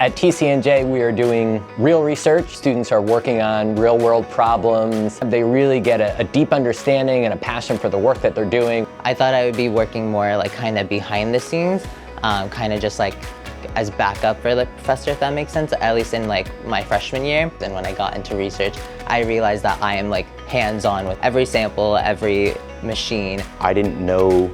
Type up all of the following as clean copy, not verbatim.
At TCNJ, we are doing real research. Students are working on real-world problems. They really get a deep understanding and a passion for the work that they're doing. I thought I would be working more like kind of behind the scenes, kind of just like as backup for the professor, if that makes sense, at least in like my freshman year. Then when I got into research, I realized that I am like hands-on with every sample, every machine. I didn't know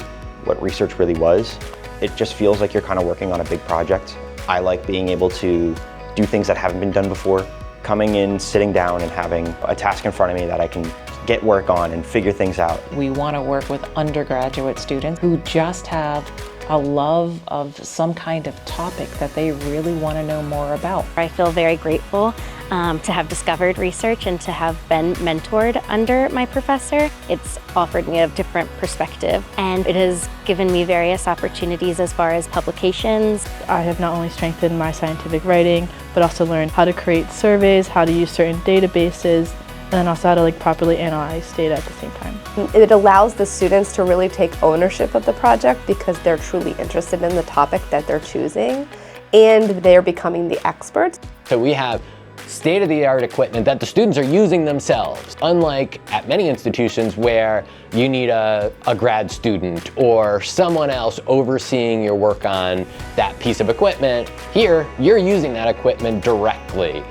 what research really was. It just feels like you're kind of working on a big project. I like being able to do things that haven't been done before. Coming in, sitting down and having a task in front of me that I can get work on and figure things out. We want to work with undergraduate students who just have a love of some kind of topic that they really want to know more about. I feel very grateful to have discovered research and to have been mentored under my professor. It's offered me a different perspective, and it has given me various opportunities as far as publications. I have not only strengthened my scientific writing, but also learned how to create surveys, how to use certain databases, and then also how to properly analyze data at the same time. It allows the students to really take ownership of the project because they're truly interested in the topic that they're choosing, and they're becoming the experts. So we have state-of-the-art equipment that the students are using themselves, unlike at many institutions where you need a grad student or someone else overseeing your work on that piece of equipment. Here, you're using that equipment directly.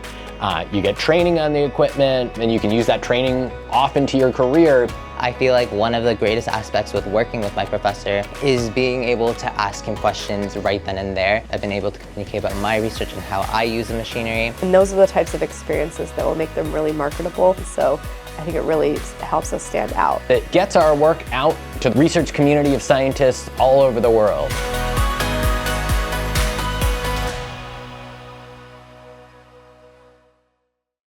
You get training on the equipment, and you can use that training off into your career. I feel like one of the greatest aspects with working with my professor is being able to ask him questions right then and there. I've been able to communicate about my research and how I use the machinery. And those are the types of experiences that will make them really marketable. So I think it really helps us stand out. It gets our work out to the research community of scientists all over the world.